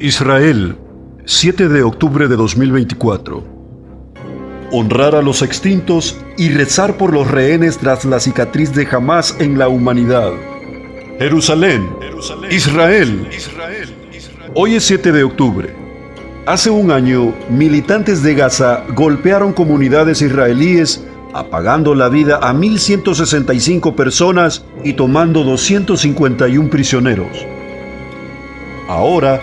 Israel, 7 de octubre de 2024. Honrar a los extintos y rezar por los rehenes tras la cicatriz de Hamás en la humanidad. Jerusalén, Israel. Hoy es 7 de octubre. Hace un año, militantes de Gaza golpearon comunidades israelíes, apagando la vida a 1.165 personas y tomando 251 prisioneros. Ahora,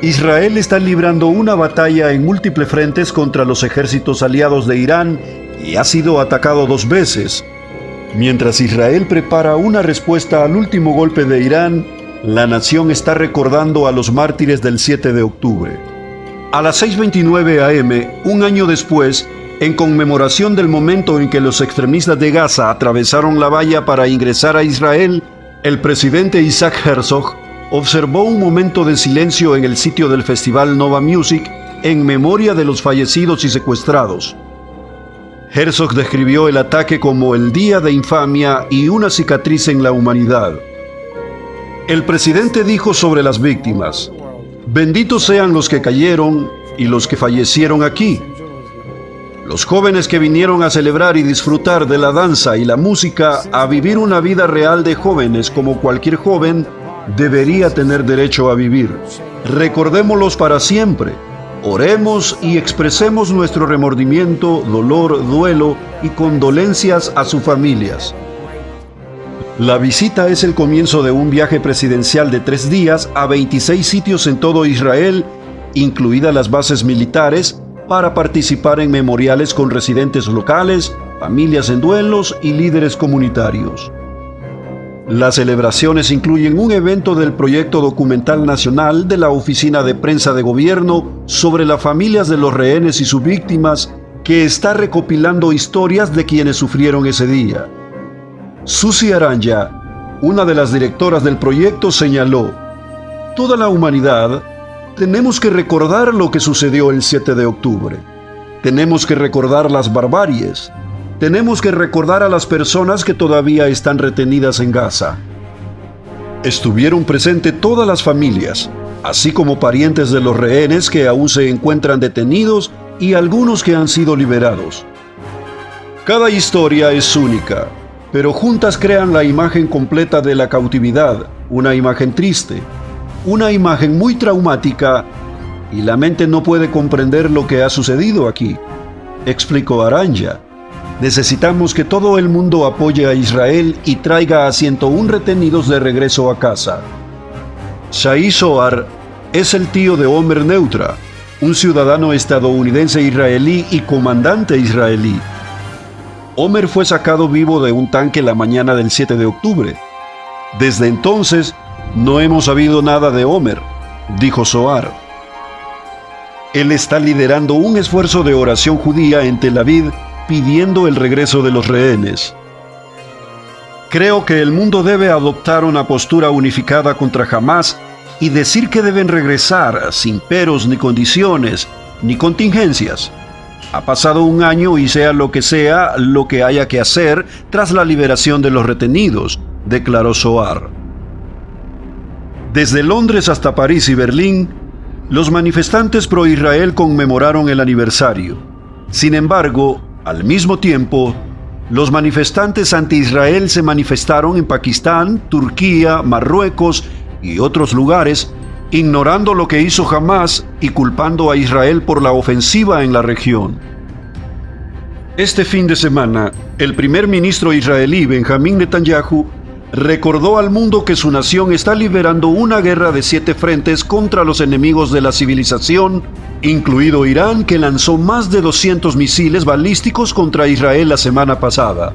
Israel está librando una batalla en múltiples frentes contra los ejércitos aliados de Irán y ha sido atacado 2 veces. Mientras Israel prepara una respuesta al último golpe de Irán, la nación está recordando a los mártires del 7 de octubre. A las 6:29 a.m., un año después, en conmemoración del momento en que los extremistas de Gaza atravesaron la valla para ingresar a Israel, el presidente Isaac Herzog observó un momento de silencio en el sitio del Festival Nova Music en memoria de los fallecidos y secuestrados. Herzog describió el ataque como el día de infamia y una cicatriz en la humanidad. El presidente dijo sobre las víctimas: «Benditos sean los que cayeron y los que fallecieron aquí. Los jóvenes que vinieron a celebrar y disfrutar de la danza y la música, a vivir una vida real de jóvenes como cualquier joven debería tener derecho a vivir. Recordémoslos para siempre. Oremos y expresemos nuestro remordimiento, dolor, duelo y condolencias a sus familias». La visita es el comienzo de un viaje presidencial de 3 días a 26 sitios en todo Israel, incluidas las bases militares, para participar en memoriales con residentes locales, familias en duelos y líderes comunitarios. Las celebraciones incluyen un evento del Proyecto Documental Nacional de la Oficina de Prensa de Gobierno sobre las familias de los rehenes y sus víctimas, que está recopilando historias de quienes sufrieron ese día. Susi Aranja, una de las directoras del proyecto, señaló: «Toda la humanidad tenemos que recordar lo que sucedió el 7 de octubre. Tenemos que recordar las barbaries. Tenemos que recordar a las personas que todavía están retenidas en Gaza». Estuvieron presentes todas las familias, así como parientes de los rehenes que aún se encuentran detenidos y algunos que han sido liberados. Cada historia es única, pero juntas crean la imagen completa de la cautividad, una imagen triste, una imagen muy traumática, y la mente no puede comprender lo que ha sucedido aquí, explicó Aranja. Necesitamos que todo el mundo apoye a Israel y traiga a 101 retenidos de regreso a casa. Shai Zohar es el tío de Omer Neutra, un ciudadano estadounidense israelí y comandante israelí. Omer fue sacado vivo de un tanque la mañana del 7 de octubre. Desde entonces, no hemos sabido nada de Omer, dijo Zohar. Él está liderando un esfuerzo de oración judía en Tel Aviv pidiendo el regreso de los rehenes. Creo que el mundo debe adoptar una postura unificada contra Hamás y decir que deben regresar sin peros ni condiciones ni contingencias. Ha pasado un año y sea lo que haya que hacer tras la liberación de los retenidos, declaró Zohar. Desde Londres hasta París y Berlín, los manifestantes pro-Israel conmemoraron el aniversario. Sin embargo, al mismo tiempo, los manifestantes anti-Israel se manifestaron en Pakistán, Turquía, Marruecos y otros lugares, ignorando lo que hizo Hamás y culpando a Israel por la ofensiva en la región. Este fin de semana, el primer ministro israelí Benjamín Netanyahu recordó al mundo que su nación está liderando una guerra de 7 frentes contra los enemigos de la civilización, incluido Irán, que lanzó más de 200 misiles balísticos contra Israel la semana pasada.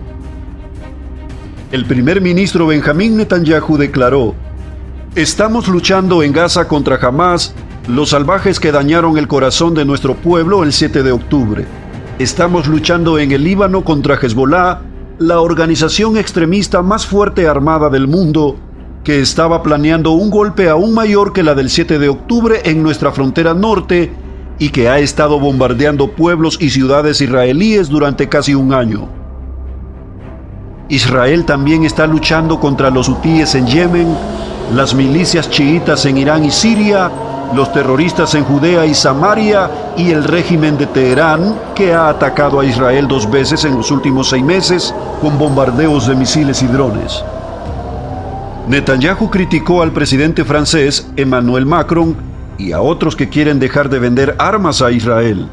El primer ministro Benjamín Netanyahu declaró: «Estamos luchando en Gaza contra Hamás, los salvajes que dañaron el corazón de nuestro pueblo el 7 de octubre. Estamos luchando en el Líbano contra Hezbollah, la organización extremista más fuerte armada del mundo, que estaba planeando un golpe aún mayor que la del 7 de octubre en nuestra frontera norte y que ha estado bombardeando pueblos y ciudades israelíes durante casi un año. Israel también está luchando contra los hutíes en Yemen, las milicias chiitas en Irán y Siria los terroristas en Judea y Samaria y el régimen de Teherán, que ha atacado a Israel 2 veces en los últimos 6 meses con bombardeos de misiles y drones. Netanyahu criticó al presidente francés Emmanuel Macron y a otros que quieren dejar de vender armas a Israel.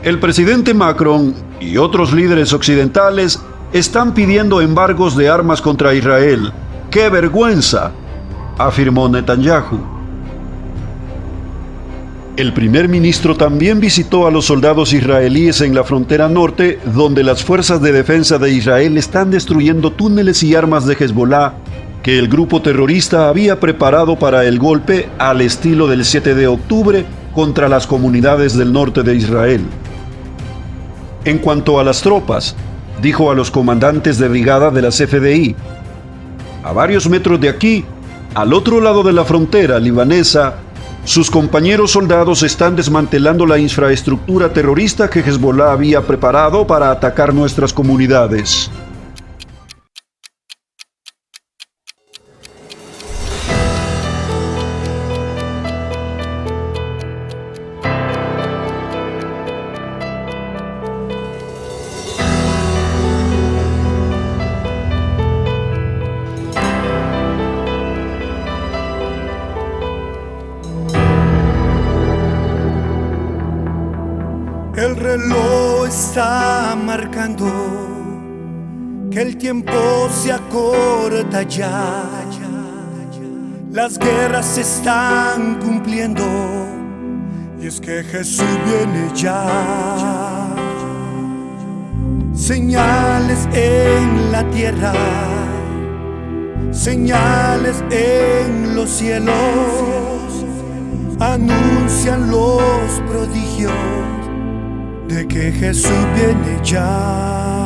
El presidente Macron y otros líderes occidentales están pidiendo embargos de armas contra Israel. ¡Qué vergüenza!, afirmó Netanyahu. El primer ministro también visitó a los soldados israelíes en la frontera norte, donde las fuerzas de defensa de Israel están destruyendo túneles y armas de Hezbolá que el grupo terrorista había preparado para el golpe al estilo del 7 de octubre contra las comunidades del norte de Israel. En cuanto a las tropas, dijo a los comandantes de brigada de las FDI: a varios metros de aquí, al otro lado de la frontera libanesa, sus compañeros soldados están desmantelando la infraestructura terrorista que Hezbolá había preparado para atacar nuestras comunidades. El reloj está marcando que el tiempo se acorta ya. Las guerras se están cumpliendo y es que Jesús viene ya. Señales en la tierra, señales en los cielos, anuncian los prodigios de que Jesús viene ya.